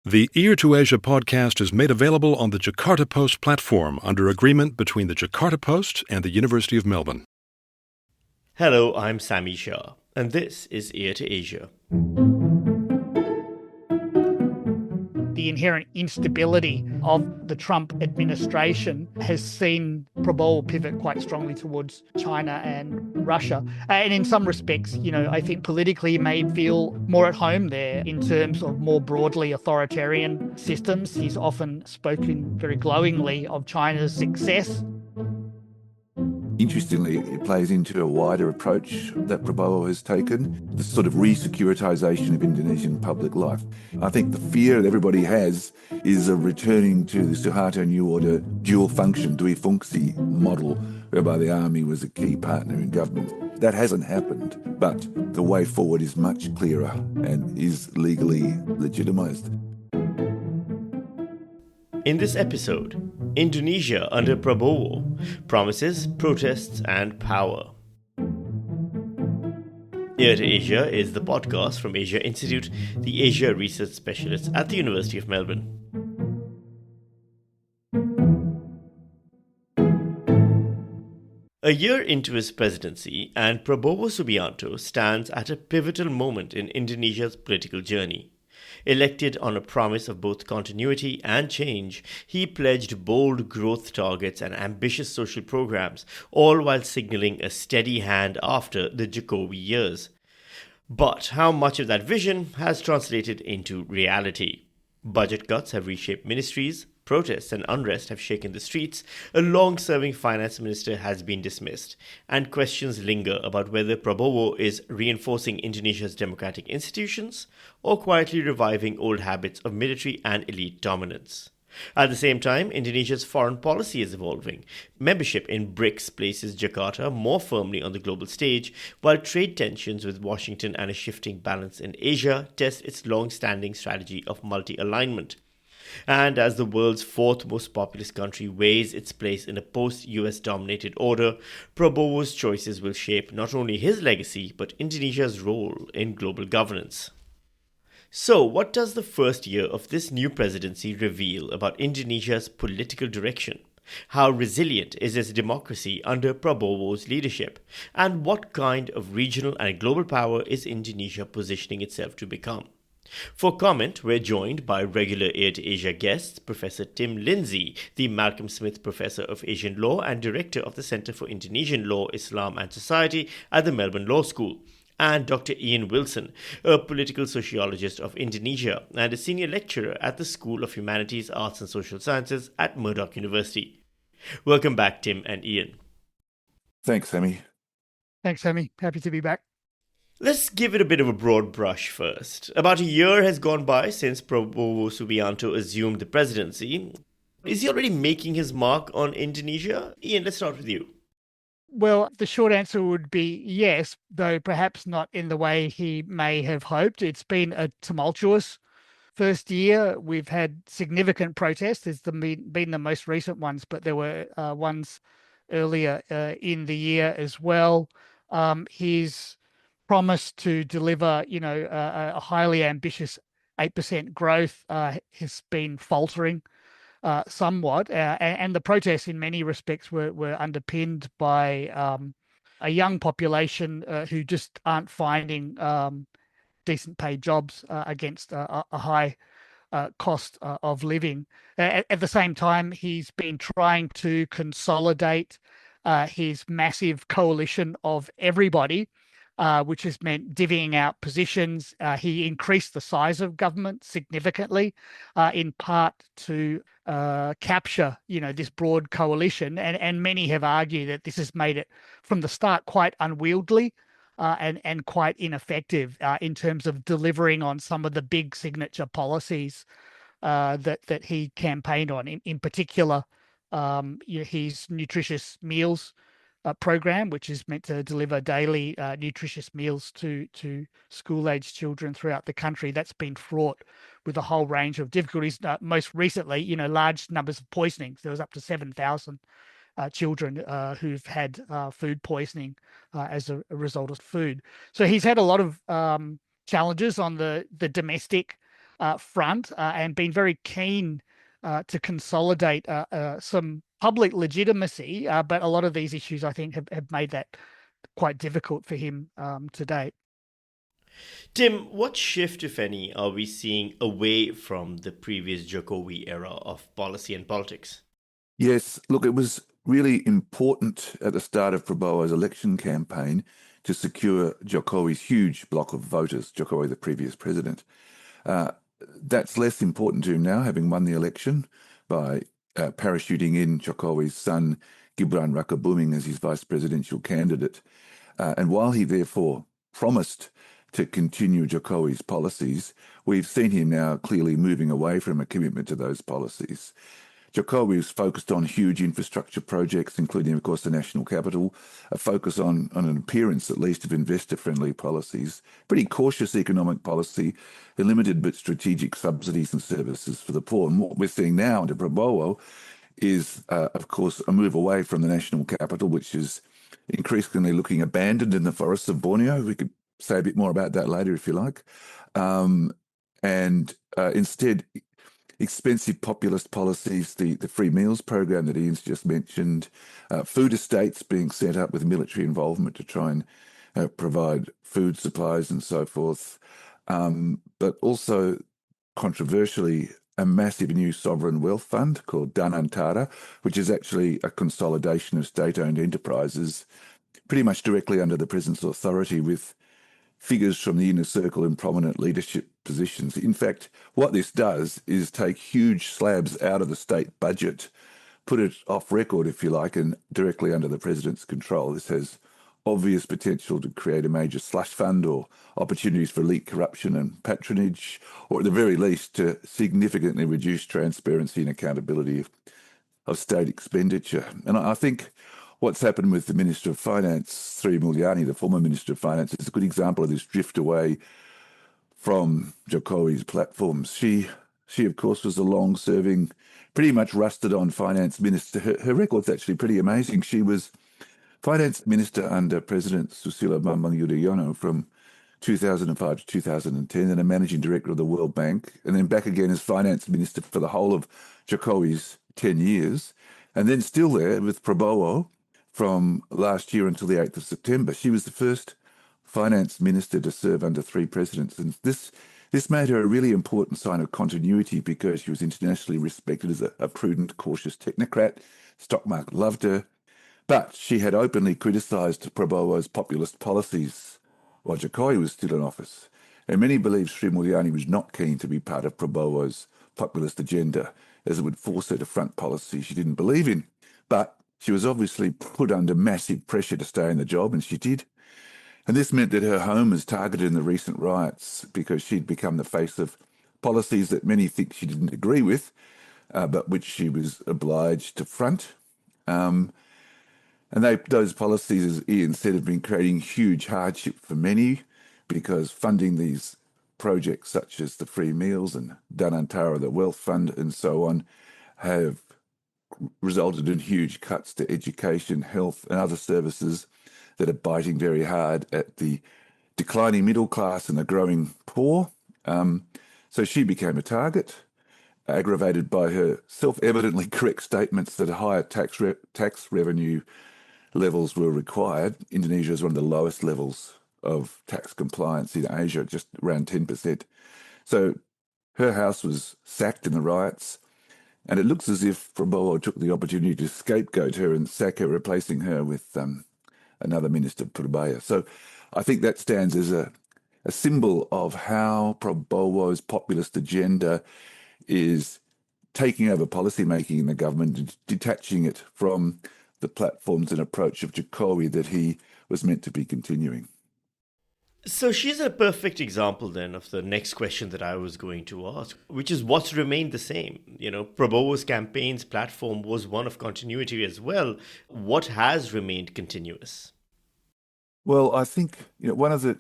The Ear to Asia podcast is made available on the Jakarta Post platform under agreement between the Jakarta Post and the University of Melbourne. Hello, I'm Sami Shah, and this is Ear to Asia. The inherent instability of the Trump administration has seen Prabowo pivot quite strongly towards China and Russia. And in some respects, I think politically he may feel more at home there in terms of more broadly authoritarian systems. He's often spoken very glowingly of China's success. Interestingly, it plays into a wider approach that Prabowo has taken, the sort of re-securitization of Indonesian public life. I think the fear that everybody has is of returning to the Suharto New Order dual function, dui fungsi model, whereby the army was a key partner in government. That hasn't happened, but the way forward is much clearer and is legally legitimized. In this episode, Indonesia under Prabowo, promises, protests, and power. Ear to Asia is the podcast from Asia Institute, the Asia Research Specialist at the University of Melbourne. A year into his presidency, and Prabowo Subianto stands at a pivotal moment in Indonesia's political journey. Elected on a promise of both continuity and change, he pledged bold growth targets and ambitious social programs, all while signaling a steady hand after the Jokowi years. But how much of that vision has translated into reality? Budget cuts have reshaped ministries, protests and unrest have shaken the streets, a long-serving finance minister has been dismissed, and questions linger about whether Prabowo is reinforcing Indonesia's democratic institutions or quietly reviving old habits of military and elite dominance. At the same time, Indonesia's foreign policy is evolving. Membership in BRICS places Jakarta more firmly on the global stage, while trade tensions with Washington and a shifting balance in Asia test its long-standing strategy of multi-alignment. And as the world's fourth most populous country weighs its place in a post-US dominated order, Prabowo's choices will shape not only his legacy, but Indonesia's role in global governance. So, what does the first year of this new presidency reveal about Indonesia's political direction? How resilient is its democracy under Prabowo's leadership? And what kind of regional and global power is Indonesia positioning itself to become? For comment, we're joined by regular Ear to Asia guests, Professor Tim Lindsay, the Malcolm Smith Professor of Asian Law and Director of the Centre for Indonesian Law, Islam and Society at the Melbourne Law School, and Dr. Ian Wilson, a political sociologist of Indonesia and a senior lecturer at the School of Humanities, Arts and Social Sciences at Murdoch University. Welcome back, Tim and Ian. Thanks, Sammy. Thanks, Sammy. Happy to be back. Let's give it a bit of a broad brush first. About a year has gone by since Prabowo Subianto assumed the presidency. Is he already making his mark on Indonesia? Ian, let's start with you. Well, the short answer would be yes, though perhaps not in the way he may have hoped. It's been a tumultuous first year. We've had significant protests. There's been the most recent ones, but there were ones earlier in the year as well. His promise to deliver, a highly ambitious 8% growth has been faltering somewhat. And the protests in many respects were underpinned by a young population who just aren't finding decent paid jobs against a high cost of living. At the same time, he's been trying to consolidate his massive coalition of everybody, which has meant divvying out positions. He increased the size of government significantly, in part to capture, this broad coalition. And many have argued that this has made it, from the start, quite unwieldy and quite ineffective in terms of delivering on some of the big signature policies that he campaigned on. In particular, his nutritious meals program, which is meant to deliver daily nutritious meals to school-aged children throughout the country. That's been fraught with a whole range of difficulties. Most recently, large numbers of poisonings. There was up to 7,000 children who've had food poisoning as a result of food. So he's had a lot of challenges on the domestic front and been very keen to consolidate some public legitimacy. But a lot of these issues, I think, have made that quite difficult for him to date. Tim, what shift, if any, are we seeing away from the previous Jokowi era of policy and politics? Yes, look, it was really important at the start of Prabowo's election campaign to secure Jokowi's huge block of voters, Jokowi, the previous president. That's less important to him now, having won the election by parachuting in Jokowi's son, Gibran Rakabuming, as his vice presidential candidate. And while he therefore promised to continue Jokowi's policies, we've seen him now clearly moving away from a commitment to those policies. Jokowi was focused on huge infrastructure projects, including, of course, the national capital, a focus on an appearance, at least, of investor-friendly policies, pretty cautious economic policy, and limited but strategic subsidies and services for the poor. And what we're seeing now under Prabowo is, of course, a move away from the national capital, which is increasingly looking abandoned in the forests of Borneo. We could say a bit more about that later, if you like. Instead, expensive populist policies, the free meals program that Ian's just mentioned, food estates being set up with military involvement to try and provide food supplies and so forth, but also, controversially, a massive new sovereign wealth fund called Danantara, which is actually a consolidation of state-owned enterprises, pretty much directly under the president's authority, with figures from the inner circle in prominent leadership positions. In fact, what this does is take huge slabs out of the state budget, put it off record, if you like, and directly under the president's control. This has obvious potential to create a major slush fund or opportunities for elite corruption and patronage, or at the very least to significantly reduce transparency and accountability of state expenditure. And I think what's happened with the Minister of Finance, Sri Mulyani, the former Minister of Finance, is a good example of this drift away from Jokowi's platforms. She of course, was a long-serving, pretty much rusted-on finance minister. Her record's actually pretty amazing. She was finance minister under President Susilo Bambang Yudhoyono from 2005 to 2010, and a managing director of the World Bank, and then back again as finance minister for the whole of Jokowi's 10 years, and then still there with Prabowo from last year until the 8th of September. She was the first finance minister to serve under three presidents. And this made her a really important sign of continuity because she was internationally respected as a prudent, cautious technocrat. Stock market loved her. But she had openly criticised Prabowo's populist policies while Jokowi was still in office. And many believe Sri Mulyani was not keen to be part of Prabowo's populist agenda, as it would force her to front policies she didn't believe in. But she was obviously put under massive pressure to stay in the job, and she did. And this meant that her home was targeted in the recent riots because she'd become the face of policies that many think she didn't agree with, but which she was obliged to front. And those policies, as Ian said, have been creating huge hardship for many because funding these projects such as the free meals and Danantara, the wealth fund, and so on, have resulted in huge cuts to education, health, and other services that are biting very hard at the declining middle class and the growing poor. So she became a target, aggravated by her self-evidently correct statements that higher tax revenue levels were required. Indonesia is one of the lowest levels of tax compliance in Asia, just around 10%. So her house was sacked in the riots, and it looks as if Prabowo took the opportunity to scapegoat her and sack her, replacing her with another minister, Purbaya. So I think that stands as a symbol of how Prabowo's populist agenda is taking over policymaking in the government and detaching it from the platforms and approach of Jokowi that he was meant to be continuing. So she's a perfect example then of the next question that I was going to ask, which is what's remained the same? Prabowo's campaign's platform was one of continuity as well. What has remained continuous? Well, I think one of the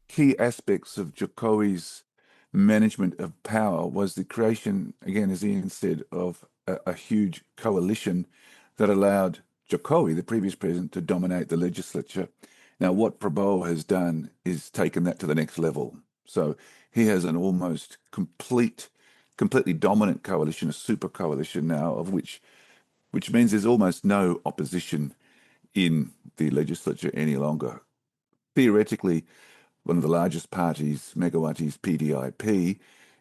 key aspects of Jokowi's management of power was the creation, again, as Ian said, of a huge coalition that allowed Jokowi, the previous president, to dominate the legislature. Now, what Prabowo has done is taken that to the next level. So he has an almost completely dominant coalition, a super coalition now, of which means there's almost no opposition in the legislature any longer. Theoretically, one of the largest parties, Megawati's PDIP,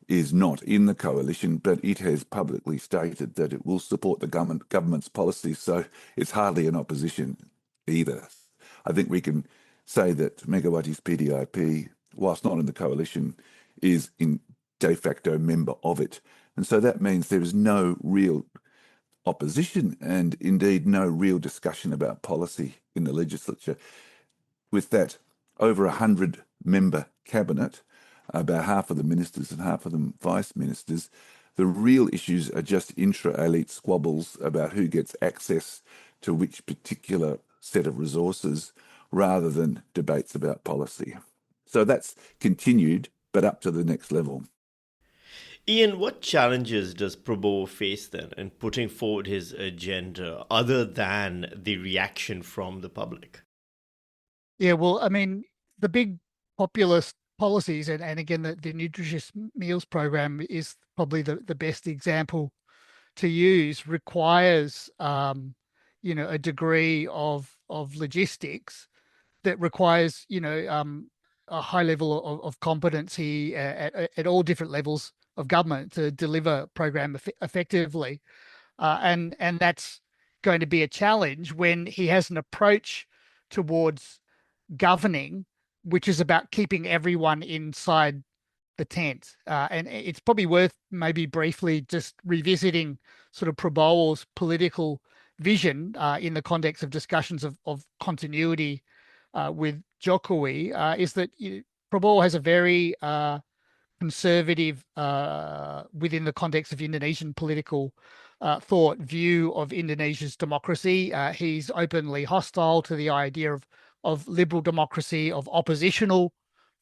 is not in the coalition, but it has publicly stated that it will support the government's policies, so it's hardly an opposition either. I think we can say that Megawati's PDIP, whilst not in the coalition, is in de facto member of it. And so that means there is no real opposition and indeed no real discussion about policy in the legislature. With that over 100-member cabinet, about half of the ministers and half of them vice ministers, the real issues are just intra-elite squabbles about who gets access to which particular set of resources rather than debates about policy. So that's continued, but up to the next level. Ian, what challenges does Prabowo face then in putting forward his agenda other than the reaction from the public? Yeah, well, I mean, the big populist policies, and again, the nutritious meals program is probably the best example to use, requires a degree of logistics that requires a high level of competency at all different levels of government to deliver program effectively, and that's going to be a challenge when he has an approach towards governing which is about keeping everyone inside the tent. And it's probably worth maybe briefly just revisiting sort of Prabowo's political vision in the context of discussions of continuity with Jokowi, is that Prabowo has a very conservative, within the context of Indonesian political thought, view of Indonesia's democracy. He's openly hostile to the idea of liberal democracy, of oppositional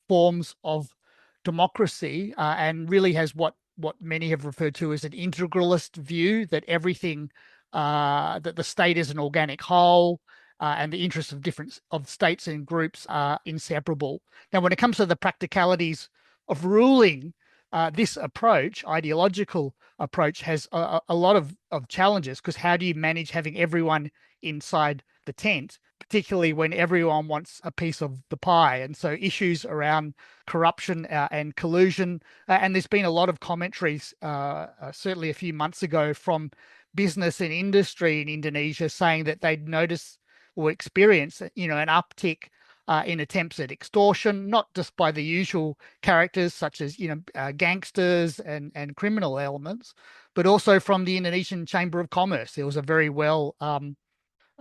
forms of democracy, and really has what many have referred to as an integralist view, that everything, that the state is an organic whole, and the interests of different states and groups are inseparable. Now, when it comes to the practicalities of ruling, this approach, ideological approach, has a lot of challenges, because how do you manage having everyone inside the tent, particularly when everyone wants a piece of the pie? And so issues around corruption and collusion, and there's been a lot of commentaries, certainly a few months ago, from business and industry in Indonesia saying that they'd noticed or experienced, an uptick in attempts at extortion, not just by the usual characters such as gangsters and criminal elements, but also from the Indonesian Chamber of Commerce. There was a very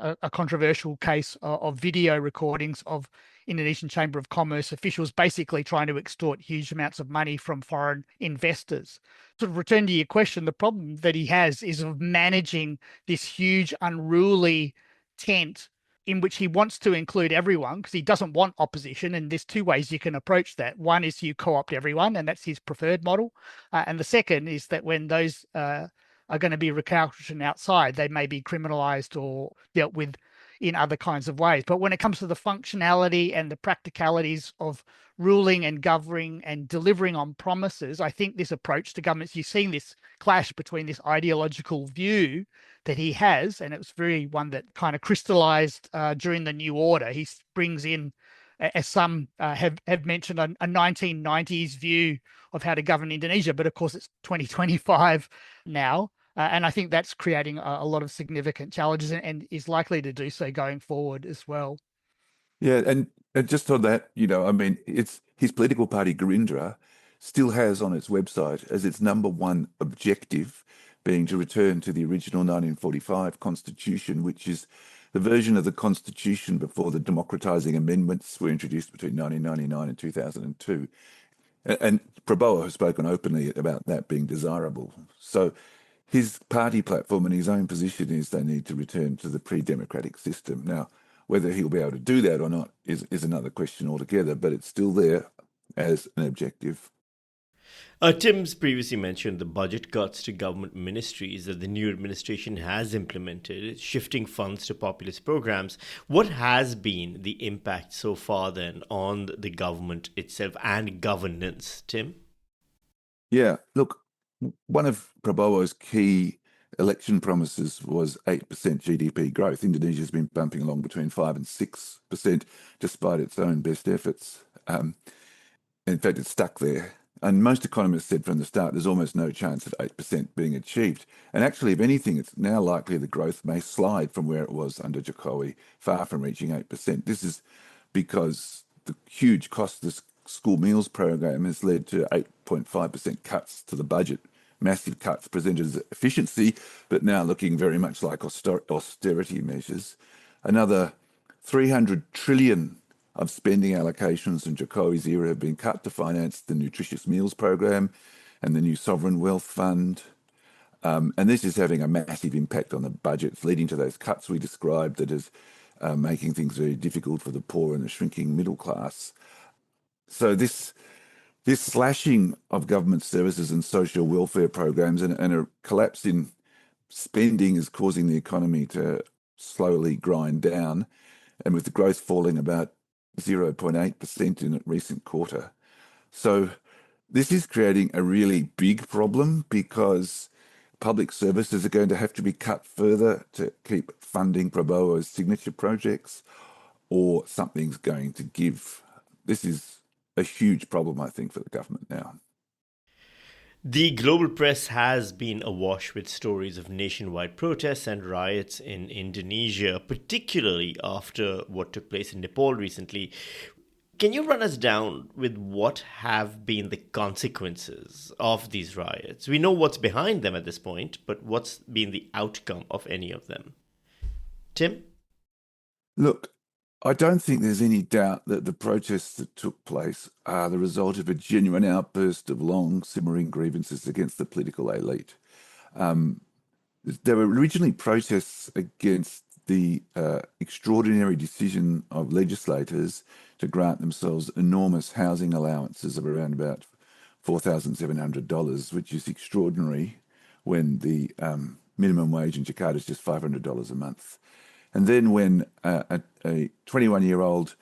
a controversial case of video recordings of Indonesian Chamber of Commerce officials basically trying to extort huge amounts of money from foreign investors. To return to your question, the problem that he has is of managing this huge unruly tent in which he wants to include everyone, because he doesn't want opposition. And there's two ways you can approach that. One is you co-opt everyone, and that's his preferred model. And the second is that when those are going to be recalcitrant outside, they may be criminalized or dealt with in other kinds of ways. But when it comes to the functionality and the practicalities of ruling and governing and delivering on promises, I think this approach to governments, you're seeing this clash between this ideological view that he has, and it was very one that kind of crystallized during the New Order. He brings in, as some have mentioned, a 1990s view of how to govern Indonesia, but of course it's 2025 now. And I think that's creating a lot of significant challenges, and is likely to do so going forward as well. Yeah, and just on that, it's his political party, Gerindra, still has on its website as its number one objective being to return to the original 1945 Constitution, which is the version of the Constitution before the democratizing amendments were introduced between 1999 and 2002. And Prabowo has spoken openly about that being desirable. So his party platform and his own position is they need to return to the pre-democratic system. Now, whether he'll be able to do that or not is another question altogether, but it's still there as an objective. Tim's previously mentioned the budget cuts to government ministries that the new administration has implemented, shifting funds to populist programs. What has been the impact so far then on the government itself and governance, Tim? Yeah, look, one of Prabowo's key election promises was 8% GDP growth. Indonesia's been bumping along between 5 and 6% despite its own best efforts. In fact, it's stuck there. And most economists said from the start there's almost no chance of 8% being achieved. And actually, if anything, it's now likely the growth may slide from where it was under Jokowi, far from reaching 8%. This is because the huge cost of the school meals program has led to 8.5% cuts to the budget. Massive cuts presented as efficiency, but now looking very much like austerity measures. Another 300 trillion of spending allocations in Jokowi's era have been cut to finance the nutritious meals program and the new sovereign wealth fund. And this is having a massive impact on the budgets, leading to those cuts we described that is making things very difficult for the poor and the shrinking middle class. So this slashing of government services and social welfare programs and a collapse in spending is causing the economy to slowly grind down, and with the growth falling about 0.8% in a recent quarter. So this is creating a really big problem because public services are going to have to be cut further to keep funding Prabowo's signature projects, or something's going to give. This is a huge problem, I think, for the government now. The global press has been awash with stories of nationwide protests and riots in Indonesia, particularly after what took place in Nepal recently. Can you run us down with what have been the consequences of these riots? We know what's behind them at this point, but what's been the outcome of any of them? Tim? Look, I don't think there's any doubt that the protests that took place are the result of a genuine outburst of long simmering grievances against the political elite. There were originally protests against the extraordinary decision of legislators to grant themselves enormous housing allowances of around about $4,700, which is extraordinary when the minimum wage in Jakarta is just $500 a month. And then when a 21-year-old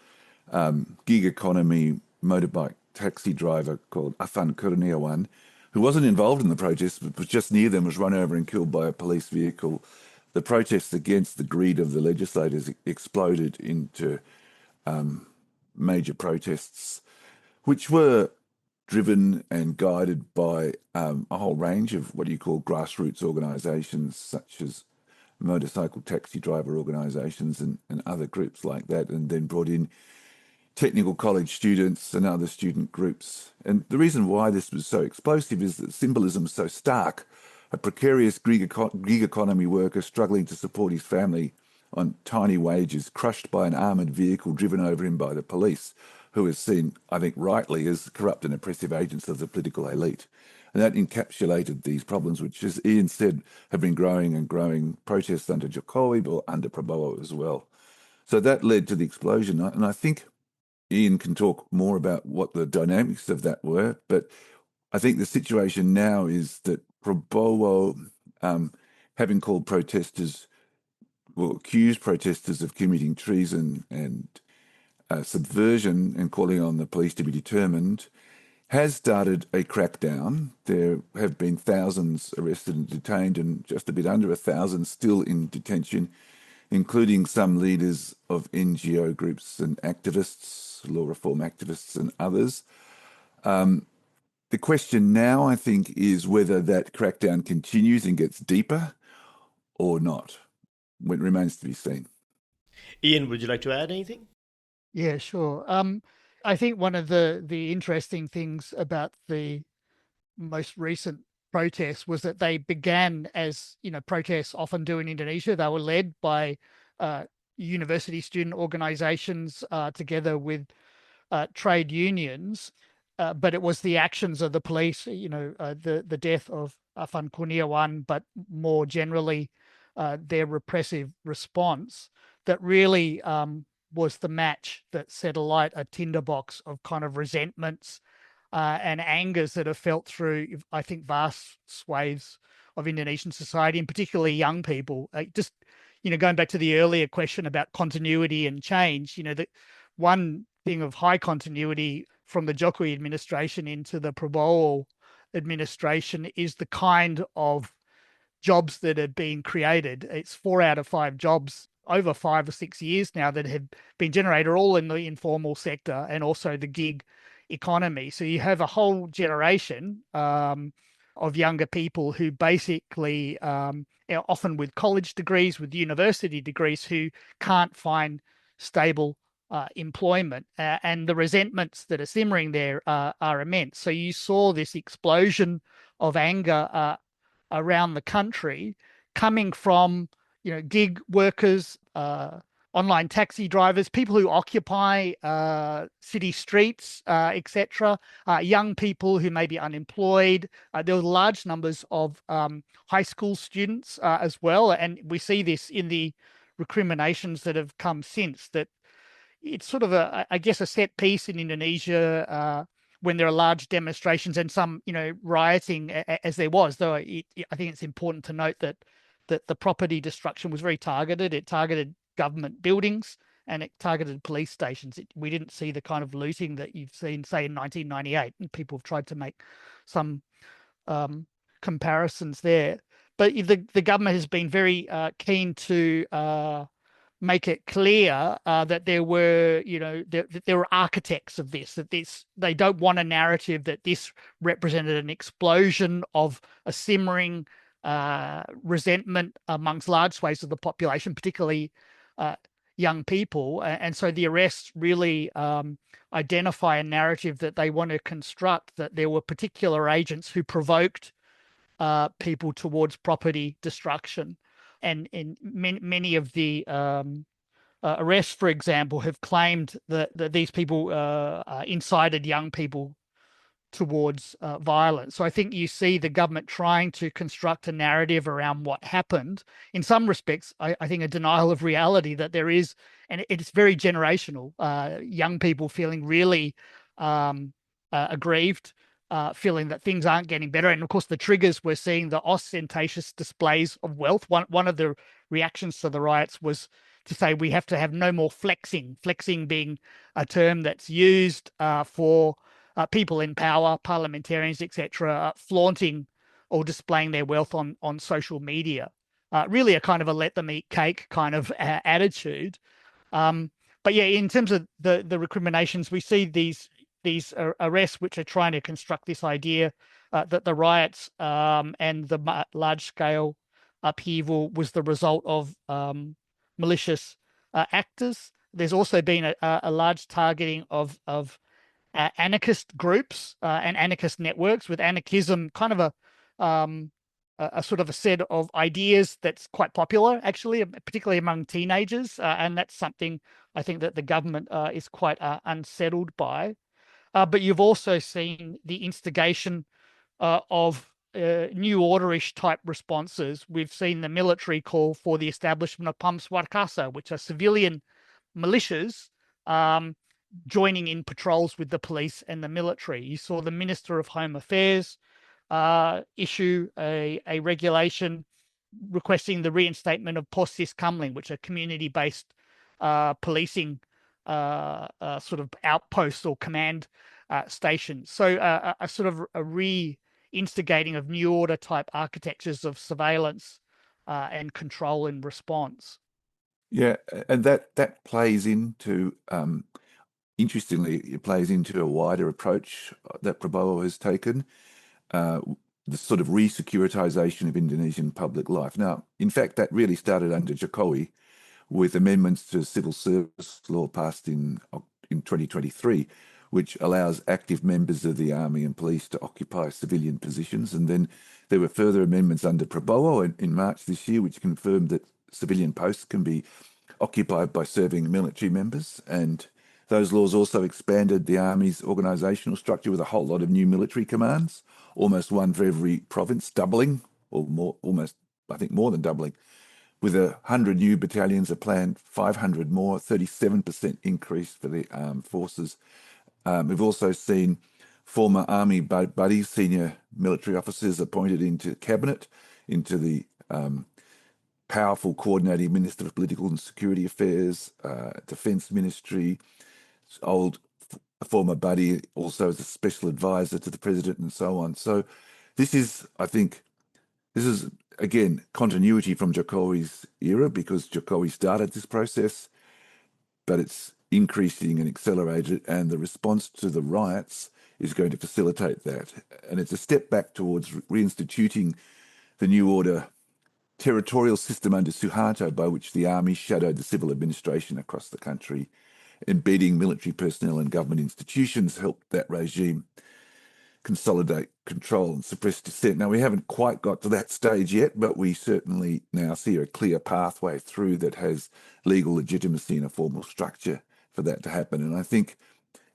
gig economy motorbike taxi driver called Afan Kurniawan, who wasn't involved in the protests but was just near them, was run over and killed by a police vehicle, the protests against the greed of the legislators exploded into major protests, which were driven and guided by a whole range of what you call grassroots organisations, such as motorcycle taxi driver organisations and other groups like that, and then brought in technical college students and other student groups. And the reason why this was so explosive is that symbolism is so stark. A precarious gig economy worker struggling to support his family on tiny wages, crushed by an armoured vehicle driven over him by the police, who is seen, I think rightly, as corrupt and oppressive agents of the political elite. And that encapsulated these problems, which, as Ian said, have been growing and growing, protests under Jokowi, but under Prabowo as well. So that led to the explosion. And I think Ian can talk more about what the dynamics of that were, but I think the situation now is that Prabowo, having called protesters, well, accused protesters of committing treason and subversion and calling on the police to be determined, has started a crackdown. There have been thousands arrested and detained, and just a bit under 1,000 still in detention, including some leaders of NGO groups and activists, law reform activists and others. The question now, I think, is whether that crackdown continues and gets deeper or not. It remains to be seen. Ian, would you like to add anything? Yeah, sure. I think one of the interesting things about the most recent protests was that they began as, protests often do in Indonesia. They were led by university student organizations together with trade unions, but it was the actions of the police, the death of Afan Kurniawan, but more generally their repressive response that really was the match that set alight a tinderbox of kind of resentments and angers that are felt through, I think, vast swathes of Indonesian society, and particularly young people. Just, going back to the earlier question about continuity and change, the one thing of high continuity from the Jokowi administration into the Prabowo administration is the kind of jobs that have been created. It's 4 out of 5 jobs over 5 or 6 years now that have been generated, all in the informal sector and also the gig economy. So you have a whole generation of younger people who basically, often with college degrees, with university degrees, who can't find stable employment, and the resentments that are simmering there are immense. So you saw this explosion of anger around the country coming from gig workers, online taxi drivers, people who occupy city streets, etc., young people who may be unemployed. There were large numbers of high school students as well, and we see this in the recriminations that have come since. That it's sort of I guess, a set piece in Indonesia when there are large demonstrations and some, rioting, as there was. Though I think it's important to note that the property destruction was very targeted. It targeted government buildings and it targeted police stations. We didn't see the kind of looting that you've seen, say, in 1998. And people have tried to make some comparisons there. But the government has been very keen to make it clear that there were, there were architects of this, that they don't want a narrative that this represented an explosion of a simmering resentment amongst large swathes of the population, particularly young people. And so the arrests really identify a narrative that they want to construct, that there were particular agents who provoked people towards property destruction. And many of the arrests, for example, have claimed that these people incited young people towards violence. So I think you see the government trying to construct a narrative around what happened. In some respects, I think a denial of reality that there is, and it's very generational. Young people feeling really aggrieved, feeling that things aren't getting better. And of course, the triggers, we're seeing the ostentatious displays of wealth. One of the reactions to the riots was to say we have to have no more flexing being a term that's used for people in power, parliamentarians, etc., flaunting or displaying their wealth on social media. Really a kind of a let them eat cake kind of attitude. But yeah, in terms of the recriminations, we see these arrests which are trying to construct this idea that the riots and the large-scale upheaval was the result of malicious actors. There's also been a large targeting of anarchist groups and anarchist networks, with anarchism kind of a sort of a set of ideas that's quite popular, actually, particularly among teenagers. And that's something I think that the government is quite unsettled by. But you've also seen the instigation of new orderish type responses. We've seen the military call for the establishment of Pamswarkasa, which are civilian militias joining in patrols with the police and the military. You saw the Minister of Home Affairs issue a regulation requesting the reinstatement of Posis Kamling, which are community-based policing sort of outposts or command stations. So a sort of a re-instigating of new order type architectures of surveillance and control and response. Yeah, and that plays into, interestingly, it plays into a wider approach that Prabowo has taken, the sort of re-securitization of Indonesian public life. Now, in fact, that really started under Jokowi, with amendments to civil service law passed in 2023, which allows active members of the army and police to occupy civilian positions. And then there were further amendments under Prabowo in March this year, which confirmed that civilian posts can be occupied by serving military members. And those laws also expanded the army's organisational structure with a whole lot of new military commands, almost one for every province, doubling, or more, almost, I think, more than doubling. With 100 new battalions are planned, 500 more, 37% increase for the armed forces. We've also seen former army buddies, senior military officers appointed into cabinet, into the powerful coordinating Minister of Political and Security Affairs, Defence Ministry, old former buddy also as a special advisor to the president and so on. So this is, I think, again, continuity from Jokowi's era because Jokowi started this process, but it's increasing and accelerated, and the response to the riots is going to facilitate that. And it's a step back towards reinstituting the new order territorial system under Suharto by which the army shadowed the civil administration across the country. Embedding military personnel in government institutions helped that regime consolidate control and suppress dissent. Now, we haven't quite got to that stage yet, but we certainly now see a clear pathway through that has legal legitimacy and a formal structure for that to happen. And I think,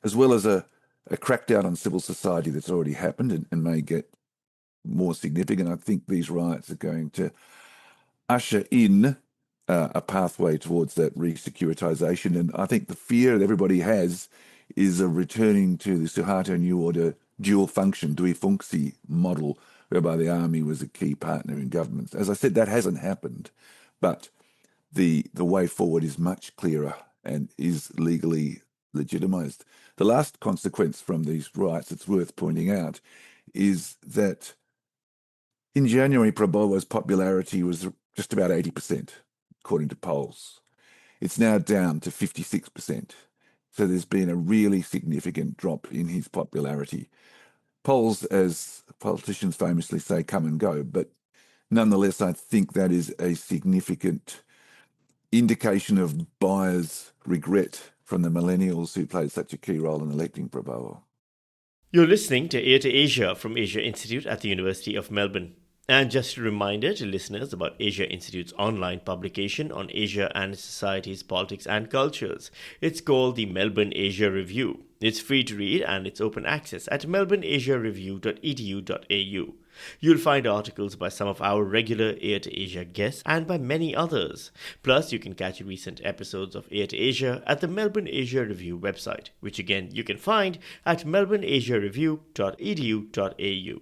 as well as a crackdown on civil society that's already happened and may get more significant, I think these riots are going to usher in a pathway towards that re-securitization. And I think the fear that everybody has is a returning to the Suharto New Order dual function, dui fungsi model, whereby the army was a key partner in government. As I said, that hasn't happened, but the way forward is much clearer and is legally legitimized. The last consequence from these riots, it's worth pointing out, is that in January, Prabowo's popularity was just about 80%, according to polls. It's now down to 56%. So there's been a really significant drop in his popularity. Polls, as politicians famously say, come and go, but nonetheless, I think that is a significant indication of buyers' regret from the millennials who played such a key role in electing Prabowo. You're listening to Ear to Asia from Asia Institute at the University of Melbourne. And just a reminder to listeners about Asia Institute's online publication on Asia and its societies, politics and cultures. It's called the Melbourne Asia Review. It's free to read and it's open access at melbourneasiareview.edu.au. You'll find articles by some of our regular Ear to Asia guests and by many others. Plus, you can catch recent episodes of Ear to Asia at the Melbourne Asia Review website, which again you can find at melbourneasiareview.edu.au.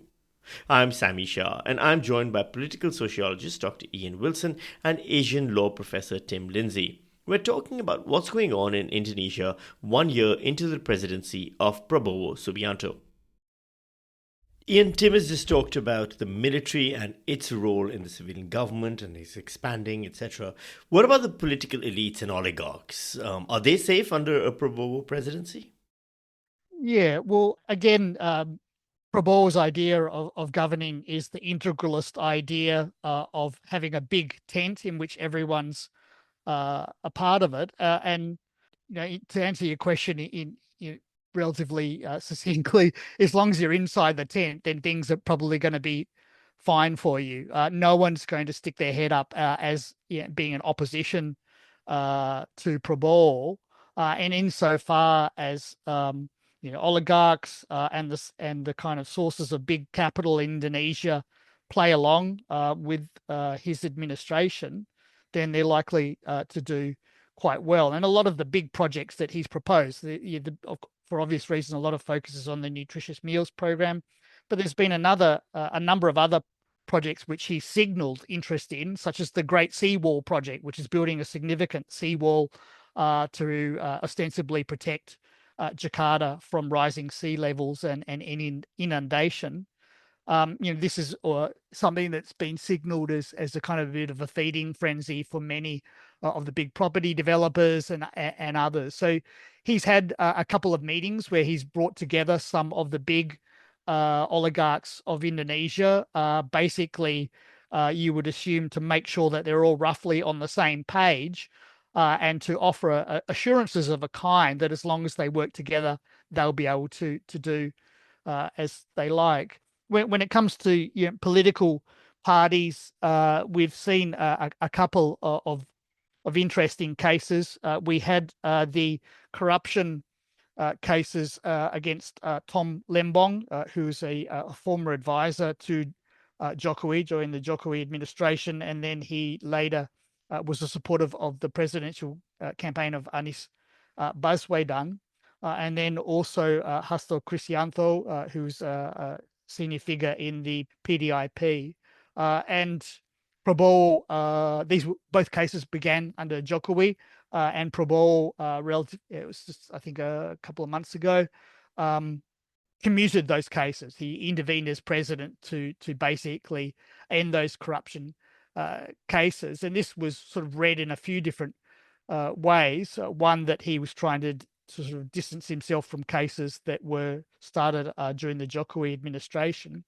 I'm Sami Shah, and I'm joined by political sociologist Dr. Ian Wilson and Asian law professor Tim Lindsay. We're talking about what's going on in Indonesia 1 year into the presidency of Prabowo Subianto. Ian, Tim has just talked about the military and its role in the civilian government and its expanding, etc. What about the political elites and oligarchs? Are they safe under a Prabowo presidency? Yeah, well, again, Prabowo's idea of governing is the integralist idea of having a big tent in which everyone's a part of it. And to answer your question in relatively succinctly, as long as you're inside the tent, then things are probably going to be fine for you. No one's going to stick their head up as being an opposition to Prabowo. And insofar as oligarchs and the kind of sources of big capital in Indonesia play along with his administration, then they're likely to do quite well. And a lot of the big projects that he's proposed, for obvious reason, a lot of focus is on the nutritious meals program, but there's been a number of other projects which he signaled interest in, such as the Great Seawall project, which is building a significant seawall to ostensibly protect Jakarta from rising sea levels and inundation. This is something that's been signaled as a kind of a bit of a feeding frenzy for many of the big property developers and others. So he's had a couple of meetings where he's brought together some of the big oligarchs of Indonesia. Basically, you would assume to make sure that they're all roughly on the same page. And to offer assurances of a kind that as long as they work together, they'll be able to do as they like. When it comes to political parties, we've seen a couple of interesting cases. We had the corruption cases against Tom Lembong, who's a former advisor to Jokowi during the Jokowi administration, and then he later was a supporter of the presidential campaign of Anies Baswedan. and then also Hasto Cristianto, who's a senior figure in the PDIP. And Prabowo, both cases began under Jokowi, and Prabowo, it was just, I think, a couple of months ago, commuted those cases. He intervened as president to basically end those corruption cases. And this was sort of read in a few different ways. One, that he was trying to sort of distance himself from cases that were started during the Jokowi administration.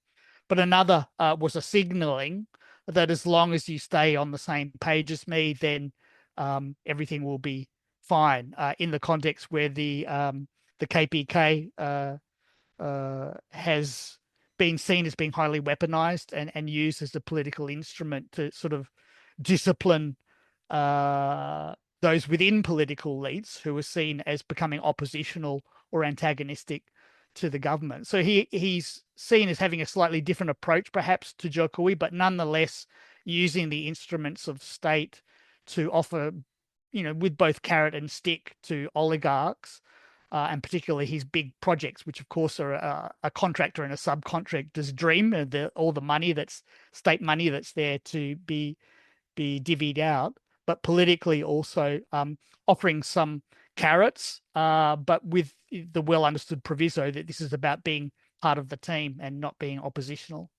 But another was a signaling that as long as you stay on the same page as me, then everything will be fine. In the context where the KPK has been seen as being highly weaponized and used as a political instrument to sort of discipline those within political elites who are seen as becoming oppositional or antagonistic to the government. So he's seen as having a slightly different approach, perhaps, to Jokowi, but nonetheless using the instruments of state to offer, with both carrot and stick to oligarchs, and particularly his big projects, which of course are a contractor and a subcontractor's dream, and all the money that's state money that's there to be divvied out, but politically also offering some carrots, but with the well understood proviso that this is about being part of the team and not being oppositional.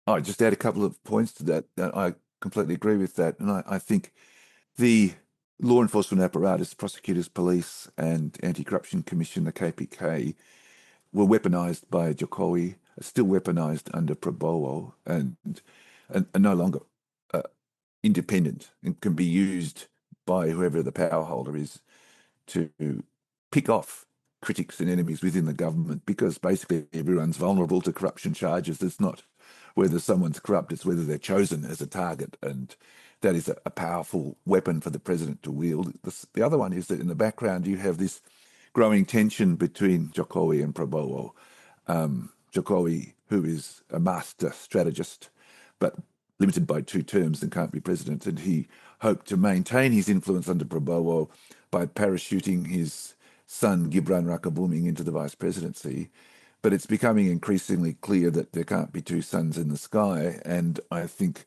I just add a couple of points to that. I completely agree with that. And I think the law enforcement apparatus, prosecutors, police, and Anti-Corruption Commission, the KPK, were weaponized by Jokowi, are still weaponized under Prabowo, and are no longer independent and can be used by whoever the power holder is to pick off critics and enemies within the government, because basically everyone's vulnerable to corruption charges. It's not whether someone's corrupt, it's whether they're chosen as a target. And that is a powerful weapon for the president to wield. The other one is that in the background, you have this growing tension between Jokowi and Prabowo. Jokowi, who is a master strategist, but limited by 2 terms and can't be president, and he hoped to maintain his influence under Prabowo by parachuting his son Gibran Rakabuming into the vice presidency. But it's becoming increasingly clear that there can't be 2 suns in the sky, and I think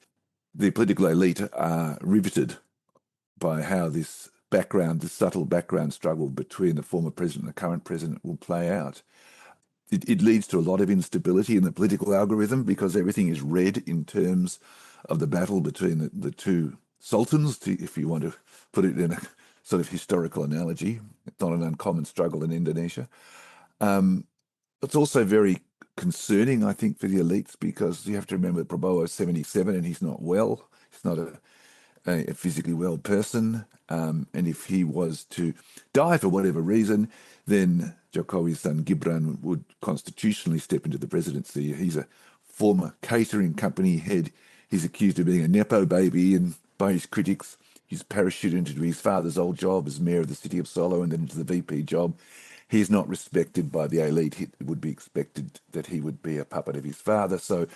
the political elite are riveted by how this subtle background struggle between the former president and the current president will play out. It leads to a lot of instability in the political algorithm, because everything is read in terms of the battle between the 2 sultans, if you want to put it in a sort of historical analogy. It's not an uncommon struggle in Indonesia. It's also very concerning, I think, for the elites, because you have to remember that Prabowo is 77 and he's not well. He's not a physically well person. And if he was to die for whatever reason, then Jokowi's son Gibran would constitutionally step into the presidency. He's a former catering company head. He's accused of being a Nepo baby, and by his critics, he's parachuted into his father's old job as mayor of the city of Solo and then into the VP job. He's not respected by the elite. It would be expected that he would be a puppet of his father. So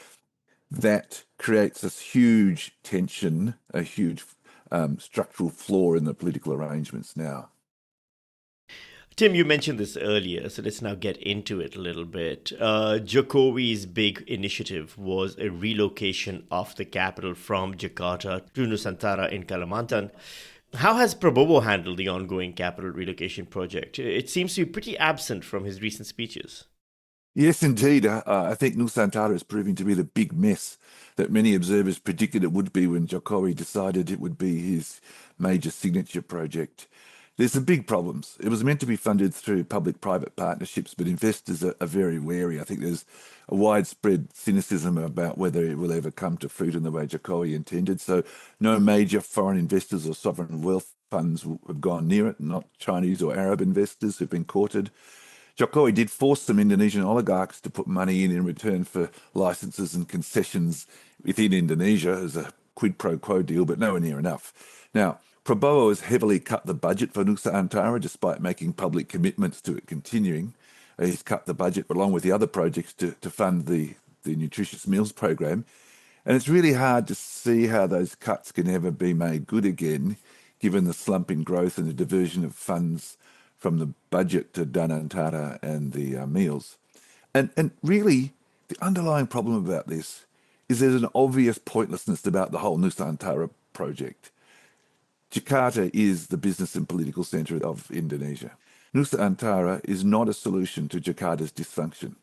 that creates this huge tension, a huge structural flaw in the political arrangements now. Tim, you mentioned this earlier, so let's now get into it a little bit. Jokowi's big initiative was a relocation of the capital from Jakarta to Nusantara in Kalimantan. How has Prabowo handled the ongoing capital relocation project? It seems to be pretty absent from his recent speeches. Yes, indeed. I think Nusantara is proving to be the big mess that many observers predicted it would be when Jokowi decided it would be his major signature project. There's some big problems. It was meant to be funded through public-private partnerships, but investors are very wary. I think there's a widespread cynicism about whether it will ever come to fruit in the way Jokowi intended. So no major foreign investors or sovereign wealth funds have gone near it, not Chinese or Arab investors who've been courted. Jokowi did force some Indonesian oligarchs to put money in return for licenses and concessions within Indonesia as a quid pro quo deal, but nowhere near enough. Now, Prabowo has heavily cut the budget for Nusantara despite making public commitments to it continuing. He's cut the budget along with the other projects to fund the nutritious meals program. And it's really hard to see how those cuts can ever be made good again, given the slump in growth and the diversion of funds from the budget to Danantara and the meals. And really, the underlying problem about this is there's an obvious pointlessness about the whole Nusantara project. Jakarta is the business and political centre of Indonesia. Nusa Antara is not a solution to Jakarta's dysfunction.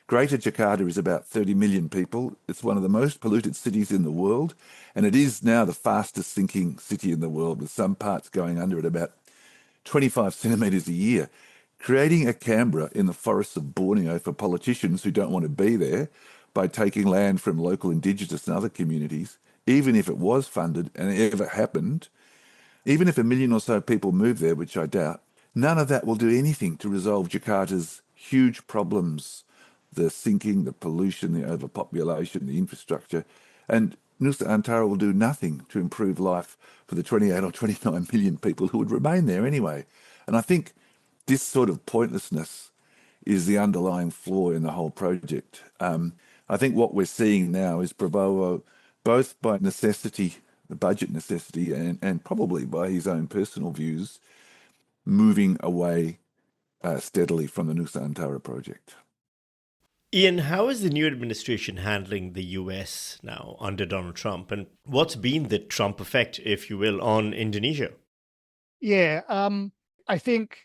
Greater Jakarta is about 30 million people. It's one of the most polluted cities in the world, and it is now the fastest sinking city in the world, with some parts going under at about 25 centimetres a year. Creating a Canberra in the forests of Borneo for politicians who don't want to be there by taking land from local indigenous and other communities, even if it was funded and it ever happened, even if 1 million or so people move there, which I doubt, none of that will do anything to resolve Jakarta's huge problems, the sinking, the pollution, the overpopulation, the infrastructure. And Nusa Antara will do nothing to improve life for the 28 or 29 million people who would remain there anyway. And I think this sort of pointlessness is the underlying flaw in the whole project. I think what we're seeing now is Prabowo, both by necessity, the budget necessity, and probably by his own personal views, moving away steadily from the Nusa Antara project. Ian, how is the new administration handling the US now under Donald Trump? And what's been the Trump effect, if you will, on Indonesia? Yeah, I think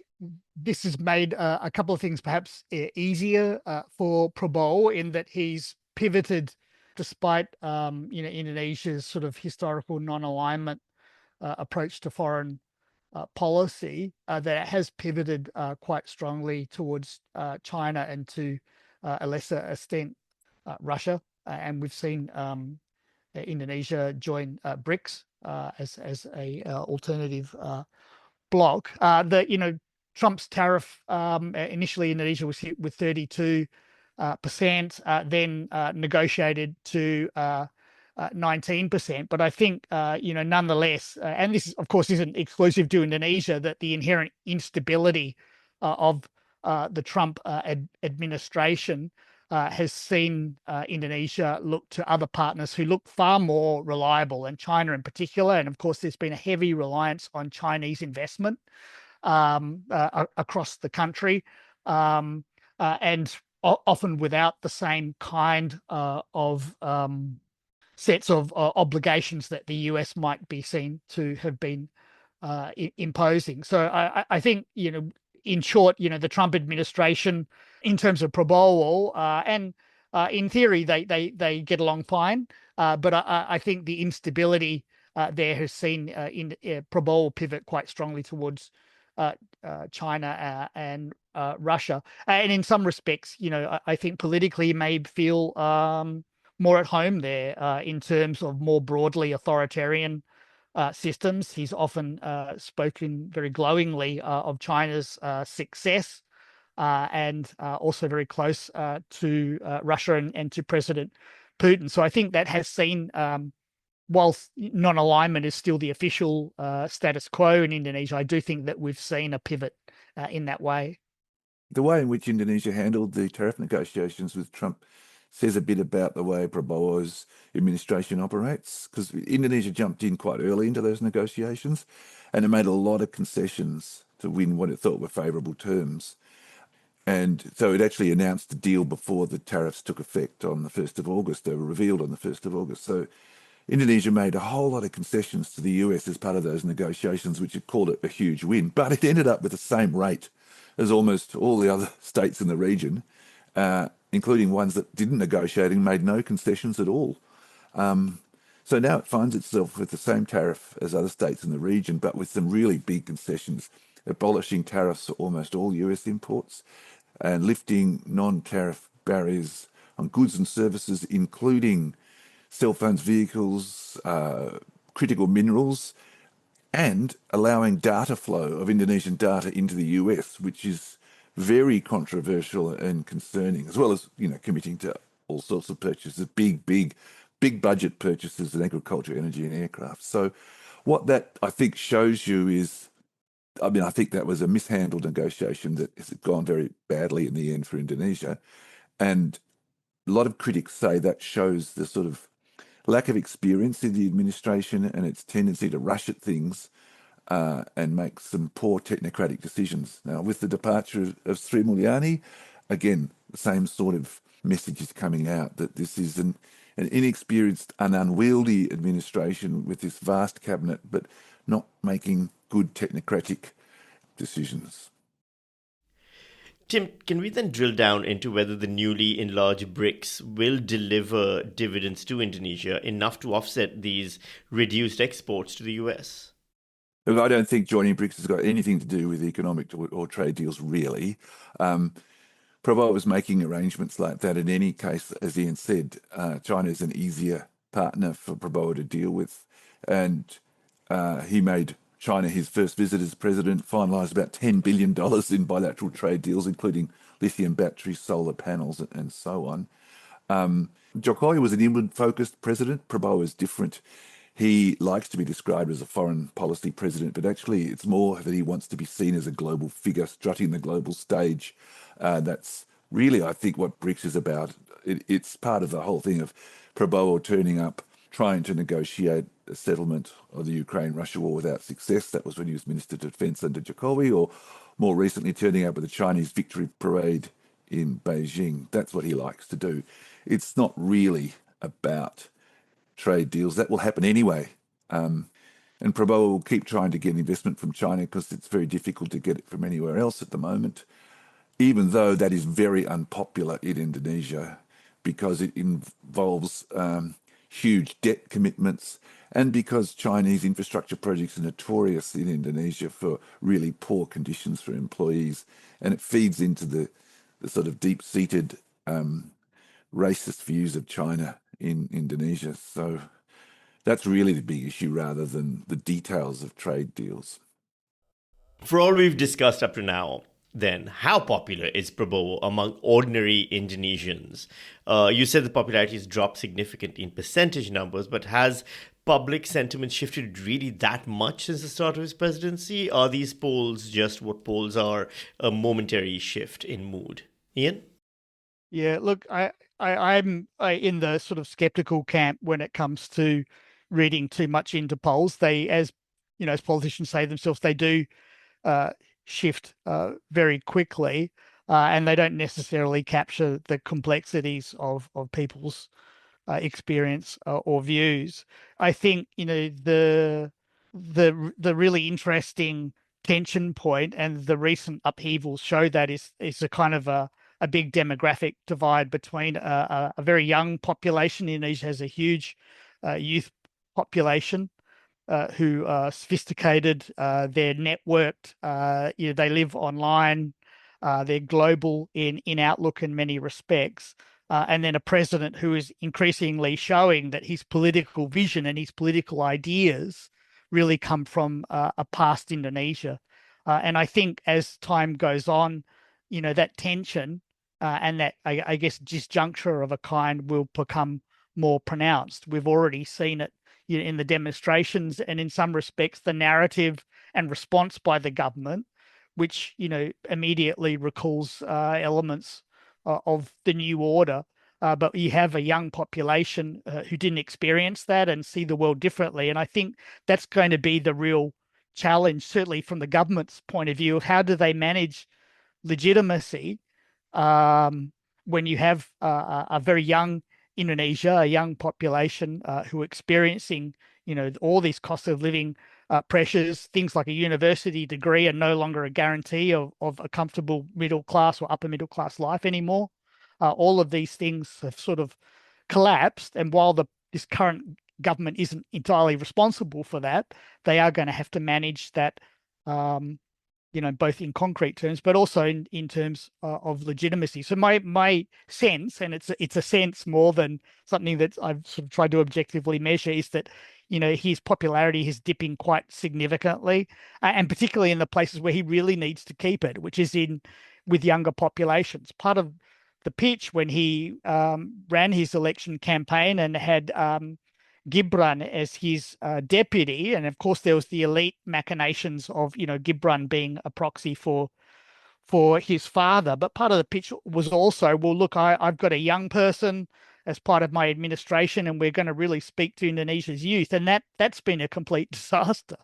this has made a couple of things perhaps easier for Prabowo, in that he's pivoted despite Indonesia's sort of historical non-alignment approach to foreign policy, that it has pivoted quite strongly towards China and, to a lesser extent, Russia. And we've seen Indonesia join BRICS as a alternative bloc. Trump's tariff, initially Indonesia was hit with 32%, then negotiated to 19%. But I think, nonetheless, and this, of course, isn't exclusive to Indonesia, that the inherent instability of the Trump administration has seen Indonesia look to other partners who look far more reliable, and China in particular. And of course, there's been a heavy reliance on Chinese investment across the country, and often without the same kind of sets of obligations that the US might be seen to have been imposing. So I think, in short, the Trump administration, in terms of Prabowo, and in theory, they get along fine. But I think the instability there has seen Prabowo pivot quite strongly towards China and Russia. And in some respects, I think politically may feel more at home there in terms of more broadly authoritarian systems. He's often spoken very glowingly of China's success, and also very close to Russia and to President Putin. So I think that has seen, whilst non-alignment is still the official status quo in Indonesia, I do think that we've seen a pivot in that way. The way in which Indonesia handled the tariff negotiations with Trump says a bit about the way Prabowo's administration operates, because Indonesia jumped in quite early into those negotiations, and it made a lot of concessions to win what it thought were favourable terms. And so it actually announced the deal before the tariffs took effect on the 1st of August. They were revealed on the 1st of August. So Indonesia made a whole lot of concessions to the US as part of those negotiations, which had called it a huge win. But it ended up with the same rate as almost all the other states in the region, including ones that didn't negotiate and made no concessions at all. So now it finds itself with the same tariff as other states in the region, but with some really big concessions, abolishing tariffs for almost all US imports and lifting non-tariff barriers on goods and services, including cell phones, vehicles, critical minerals, and allowing data flow of Indonesian data into the US, which is very controversial and concerning, as well as, committing to all sorts of purchases, big budget purchases in agriculture, energy, and aircraft. So what that, I think, shows you is, I think that was a mishandled negotiation that has gone very badly in the end for Indonesia. And a lot of critics say that shows the sort of lack of experience in the administration and its tendency to rush at things and make some poor technocratic decisions. Now, with the departure of Sri Mulyani, again, the same sort of message is coming out that this is an inexperienced and unwieldy administration with this vast cabinet, but not making good technocratic decisions. Tim, can we then drill down into whether the newly enlarged BRICS will deliver dividends to Indonesia enough to offset these reduced exports to the US? I don't think joining BRICS has got anything to do with economic or trade deals, really. Prabowo was making arrangements like that. In any case, as Ian said, China is an easier partner for Prabowo to deal with. And he made China his first visit as president, finalised about $10 billion in bilateral trade deals, including lithium batteries, solar panels, and so on. Jokowi was an inward-focused president. Prabowo is different. He likes to be described as a foreign policy president, but actually it's more that he wants to be seen as a global figure, strutting the global stage. That's really, I think, what BRICS is about. It's part of the whole thing of Prabowo turning up, trying to negotiate a settlement of the Ukraine-Russia war without success. That was when he was Minister of Defence under Jokowi, or more recently turning up with the Chinese victory parade in Beijing. That's what he likes to do. It's not really about trade deals. That will happen anyway. And Prabowo will keep trying to get investment from China because it's very difficult to get it from anywhere else at the moment, even though that is very unpopular in Indonesia because it involves huge debt commitments and because Chinese infrastructure projects are notorious in Indonesia for really poor conditions for employees. And it feeds into the sort of deep-seated racist views of China in Indonesia. So that's really the big issue rather than the details of trade deals. For all we've discussed up to now, then, how popular is Prabowo among ordinary Indonesians? You said the popularity has dropped significantly in percentage numbers, but has public sentiment shifted really that much since the start of his presidency? Are these polls just what polls are, a momentary shift in mood? Ian? Yeah, look, I'm in the sort of skeptical camp when it comes to reading too much into polls. They, as you know, as politicians say themselves, they do shift very quickly, and they don't necessarily capture the complexities of people's experience or views. I think the really interesting tension point and the recent upheavals show that is a kind of a big demographic divide between a very young population. Indonesia has a huge youth population who are sophisticated, they're networked, they live online, they're global in outlook in many respects. And then a president who is increasingly showing that his political vision and his political ideas really come from a past Indonesia. And I think as time goes on, that tension and that, I guess, disjuncture of a kind will become more pronounced. We've already seen it in the demonstrations and in some respects the narrative and response by the government, which immediately recalls elements of the new order. But you have a young population who didn't experience that and see the world differently. And I think that's going to be the real challenge, certainly from the government's point of view, of how do they manage legitimacy when you have a very young Indonesia, a young population who are experiencing, all these cost of living pressures. Things like a university degree are no longer a guarantee of a comfortable middle class or upper middle class life anymore. All of these things have sort of collapsed, and while this current government isn't entirely responsible for that, they are going to have to manage that. Both in concrete terms, but also in terms of legitimacy. So my sense, and it's a sense more than something that I've sort of tried to objectively measure, is that his popularity is dipping quite significantly, and particularly in the places where he really needs to keep it, which is with younger populations. Part of the pitch when he ran his election campaign and had Gibran as his deputy, and of course there was the elite machinations of Gibran being a proxy for his father. But part of the pitch was also, well, look, I've got a young person as part of my administration, and we're going to really speak to Indonesia's youth, and that's been a complete disaster.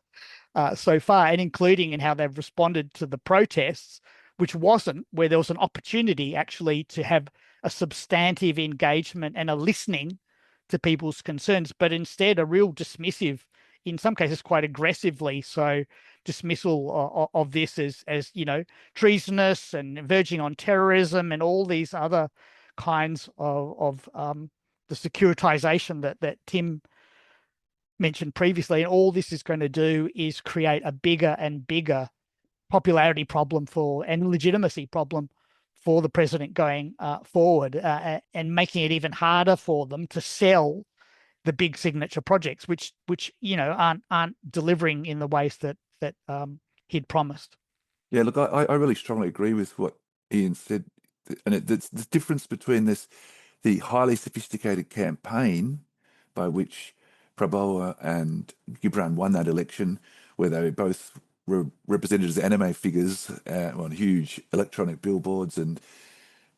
so far, and including in how they've responded to the protests, which wasn't where there was an opportunity actually to have a substantive engagement and a listening to people's concerns, but instead a real dismissive, in some cases quite aggressively so, dismissal of this as treasonous and verging on terrorism and all these other kinds of the securitization that Tim mentioned previously. And all this is going to do is create a bigger and bigger popularity problem and legitimacy problem for the president going forward, and making it even harder for them to sell the big signature projects, which aren't delivering in the ways that he'd promised. Yeah, look, I really strongly agree with what Ian said, and it's the difference between the highly sophisticated campaign by which Prabowo and Gibran won that election, where they both were represented as anime figures on huge electronic billboards, and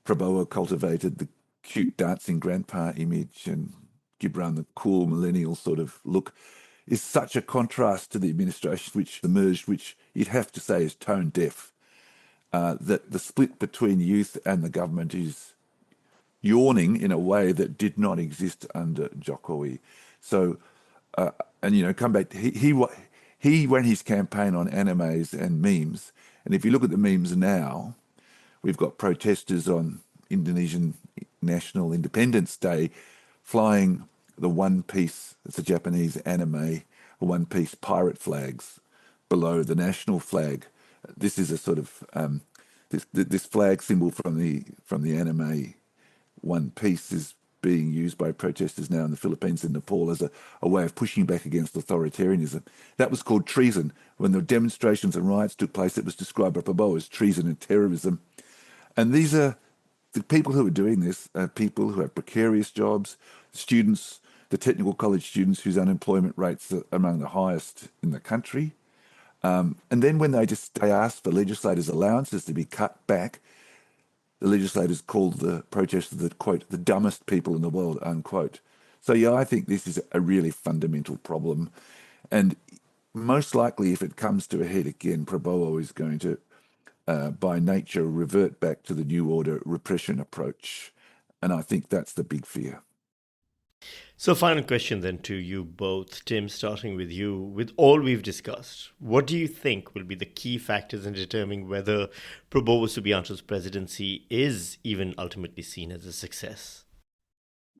Prabowo cultivated the cute dancing grandpa image, and Gibran the cool millennial sort of look, is such a contrast to the administration which emerged, which you'd have to say is tone deaf. That the split between youth and the government is yawning in a way that did not exist under Jokowi. So, come back. He ran his campaign on animes and memes, and if you look at the memes now, we've got protesters on Indonesian National Independence Day flying the One Piece, it's a Japanese anime, One Piece pirate flags below the national flag. This is a sort of this flag symbol from the anime One Piece is being used by protesters now in the Philippines and Nepal as a way of pushing back against authoritarianism. That was called treason. When the demonstrations and riots took place, it was described by Prabowo as treason and terrorism. And these are the people who are doing this are people who have precarious jobs, students, the technical college students whose unemployment rates are among the highest in the country. And then when they ask for legislators' allowances to be cut back, the legislators called the protesters the, quote, the dumbest people in the world, unquote. So, yeah, I think this is a really fundamental problem. And most likely, if it comes to a head again, Prabowo is going to, by nature, revert back to the New Order repression approach. And I think that's the big fear. So, final question then to you both. Tim, starting with you. With all we've discussed, what do you think will be the key factors in determining whether Prabowo Subianto's presidency is even ultimately seen as a success?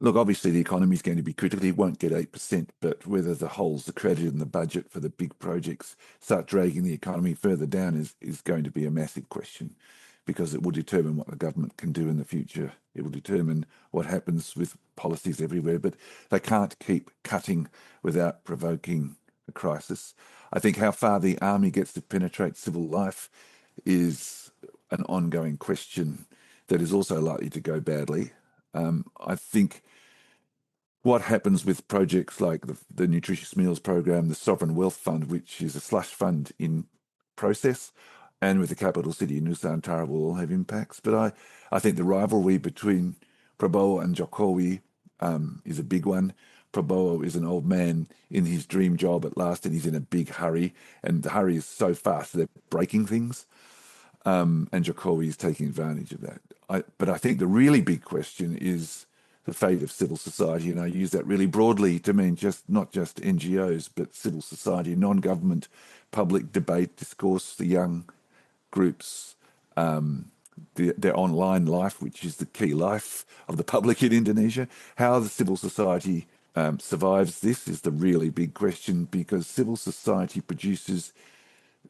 Look, obviously the economy is going to be critical. It won't get 8%, but whether the holes are created in the budget for the big projects start dragging the economy further down is going to be a massive question, because it will determine what the government can do in the future. It will determine what happens with policies everywhere, but they can't keep cutting without provoking a crisis. I think how far the army gets to penetrate civil life is an ongoing question that is also likely to go badly. I think what happens with projects like the Nutritious Meals Program, the Sovereign Wealth Fund, which is a slush fund in process, and with the capital city Nusantara will all have impacts. But I think the rivalry between Prabowo and Jokowi is a big one. Prabowo is an old man in his dream job at last, and he's in a big hurry, and the hurry is so fast they're breaking things. And Jokowi is taking advantage of that. But I think the really big question is the fate of civil society, and I use that really broadly to mean not just NGOs, but civil society, non-government, public debate, discourse, the young groups, their online life, which is the key life of the public in Indonesia. How the civil society survives this is the really big question, because civil society produces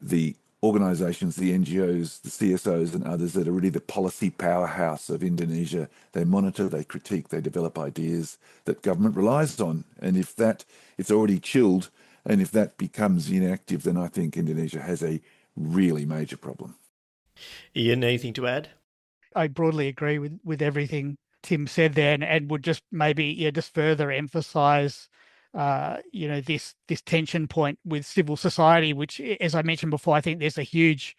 the organisations, the NGOs, the CSOs and others that are really the policy powerhouse of Indonesia. They monitor, they critique, they develop ideas that government relies on. And if it's already chilled, and if that becomes inactive, then I think Indonesia has a really major problem. Ian, anything to add? I broadly agree with everything Tim said there, and would just maybe just further emphasize this tension point with civil society, which, as I mentioned before, I think there's a huge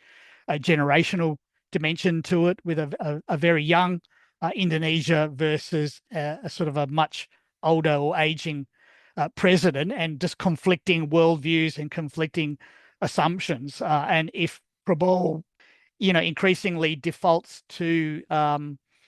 generational dimension to it, with a very young Indonesia versus a sort of a much older or aging president, and just conflicting worldviews and conflicting assumptions. And if Prabowo, increasingly defaults to,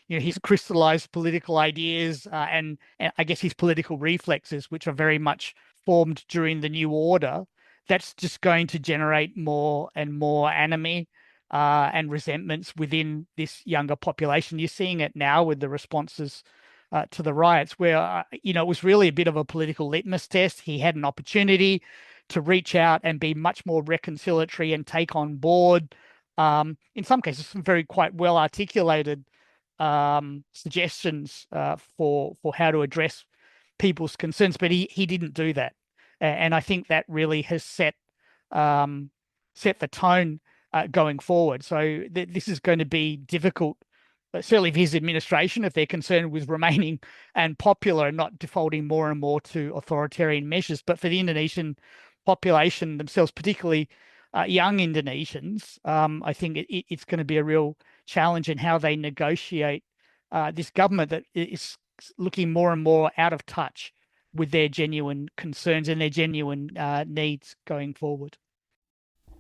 his crystallized political ideas and I guess his political reflexes, which are very much formed during the new order, that's just going to generate more and more enemy and resentments within this younger population. You're seeing it now with the responses to the riots, where, it was really a bit of a political litmus test. He had an opportunity to reach out and be much more reconciliatory and take on board, in some cases, some very quite well articulated suggestions for how to address people's concerns, but he didn't do that, and I think that really has set the tone going forward. So this is going to be difficult, certainly for his administration, if they're concerned with remaining and popular and not defaulting more and more to authoritarian measures. But for the Indonesian population themselves, particularly young Indonesians, I think it's going to be a real challenge in how they negotiate this government that is looking more and more out of touch with their genuine concerns and their genuine needs going forward.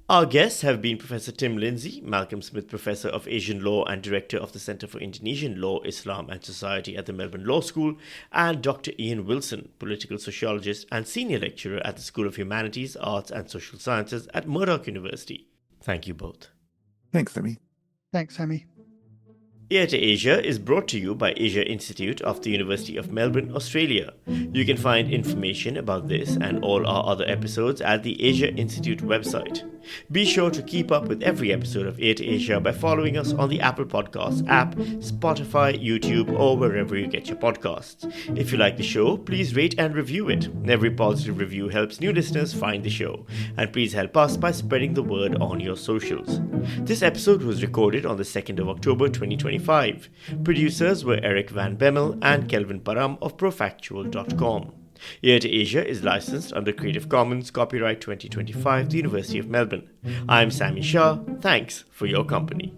Our guests have been Professor Tim Lindsay, Malcolm Smith Professor of Asian Law and Director of the Centre for Indonesian Law, Islam and Society at the Melbourne Law School, and Dr. Ian Wilson, Political Sociologist and Senior Lecturer at the School of Humanities, Arts and Social Sciences at Murdoch University. Thank you both. Thanks, Sammy. Thanks, Sammy. Ear to Asia is brought to you by Asia Institute of the University of Melbourne, Australia. You can find information about this and all our other episodes at the Asia Institute website. Be sure to keep up with every episode of Ear to Asia by following us on the Apple Podcasts app, Spotify, YouTube, or wherever you get your podcasts. If you like the show, please rate and review it. Every positive review helps new listeners find the show. And please help us by spreading the word on your socials. This episode was recorded on the 2nd of October 2025. Producers were Eric Van Bemmel and Kelvin Param of Profactual.com. Ear to Asia is licensed under Creative Commons Copyright 2025, the University of Melbourne. I'm Sammy Shah. Thanks for your company.